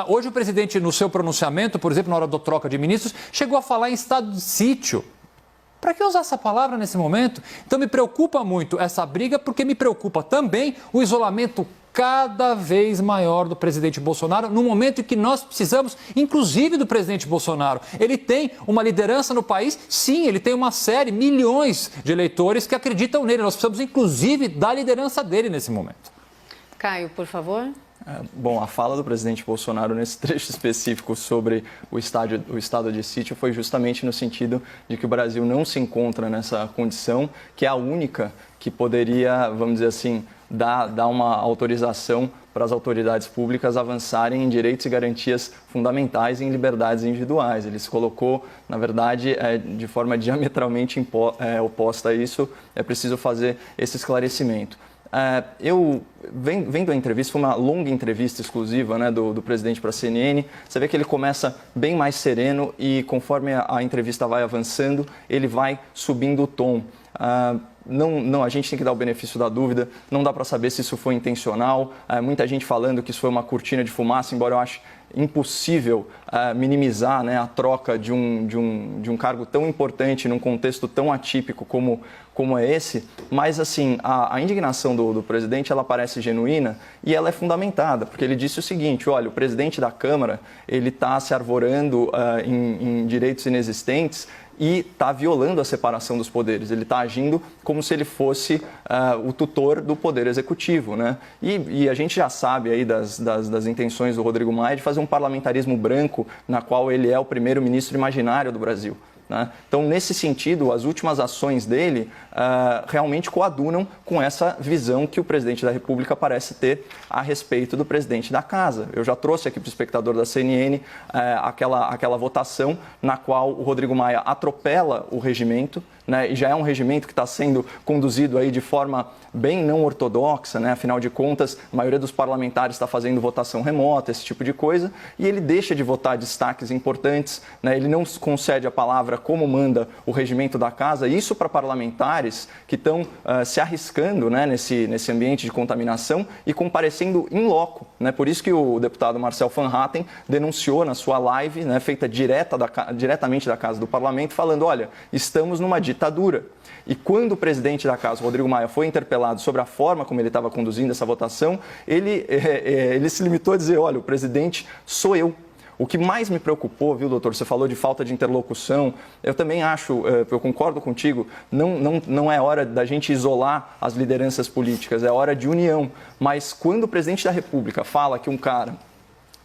Hoje o presidente, no seu pronunciamento, por exemplo, na hora da troca de ministros, chegou a falar em estado de sítio. Para que usar essa palavra nesse momento? Então me preocupa muito essa briga, porque me preocupa também o isolamento cada vez maior do presidente Bolsonaro, no momento em que nós precisamos, inclusive do presidente Bolsonaro. Ele tem uma liderança no país, sim, ele tem uma série, milhões de eleitores que acreditam nele. Nós precisamos, inclusive, da liderança dele nesse momento. Caio, por favor. Bom, a fala do presidente Bolsonaro nesse trecho específico sobre o estado de sítio foi justamente no sentido de que o Brasil não se encontra nessa condição, que é a única que poderia, vamos dizer assim, dar uma autorização para as autoridades públicas avançarem em direitos e garantias fundamentais e em liberdades individuais. Ele se colocou, na verdade, de forma diametralmente oposta a isso. É preciso fazer esse esclarecimento. Eu, vendo a entrevista, foi uma longa entrevista exclusiva, né, do presidente para a CNN, você vê que ele começa bem mais sereno e conforme a entrevista vai avançando, ele vai subindo o tom. A gente tem que dar o benefício da dúvida, não dá para saber se isso foi intencional, muita gente falando que isso foi uma cortina de fumaça, embora eu ache impossível minimizar, né, a troca de um cargo tão importante num contexto tão atípico como é esse, mas assim, a indignação do presidente, ela parece genuína e ela é fundamentada, porque ele disse o seguinte: olha, o presidente da Câmara, ele está se arvorando em direitos inexistentes e está violando a separação dos poderes. Ele está agindo como se ele fosse o tutor do Poder Executivo, né? E a gente já sabe aí das intenções do Rodrigo Maia de fazer um parlamentarismo branco, na qual ele é o primeiro-ministro imaginário do Brasil. Então, nesse sentido, as últimas ações dele realmente coadunam com essa visão que o presidente da República parece ter a respeito do presidente da Casa. Eu já trouxe aqui para o espectador da CNN aquela votação na qual o Rodrigo Maia atropela o regimento, né, e já é um regimento que está sendo conduzido aí de forma bem não ortodoxa, né? Afinal de contas, a maioria dos parlamentares está fazendo votação remota, esse tipo de coisa, e ele deixa de votar destaques importantes, né? Ele não concede a palavra como manda o regimento da Casa, isso para parlamentares que estão se arriscando, né, nesse ambiente de contaminação e comparecendo in loco, né? Por isso que o deputado Marcel Van Hatten denunciou na sua live, né, feita diretamente da Casa do Parlamento, falando: olha, estamos numa ditadura. E quando o presidente da Casa, Rodrigo Maia, foi interpelado sobre a forma como ele estava conduzindo essa votação, ele se limitou a dizer: olha, o presidente sou eu. O que mais me preocupou, viu, doutor, você falou de falta de interlocução, eu também acho, eu concordo contigo, não é hora da gente isolar as lideranças políticas, é hora de união. Mas quando o presidente da República fala que um cara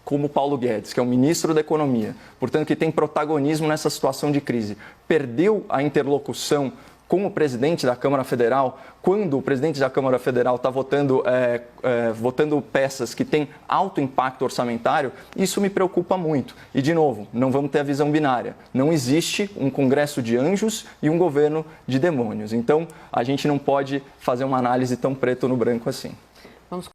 como Paulo Guedes, que é o ministro da Economia, portanto que tem protagonismo nessa situação de crise, perdeu a interlocução com o presidente da Câmara Federal, quando o presidente da Câmara Federal está votando peças que têm alto impacto orçamentário, isso me preocupa muito. E, de novo, não vamos ter a visão binária. Não existe um Congresso de anjos e um governo de demônios. Então, a gente não pode fazer uma análise tão preto no branco assim.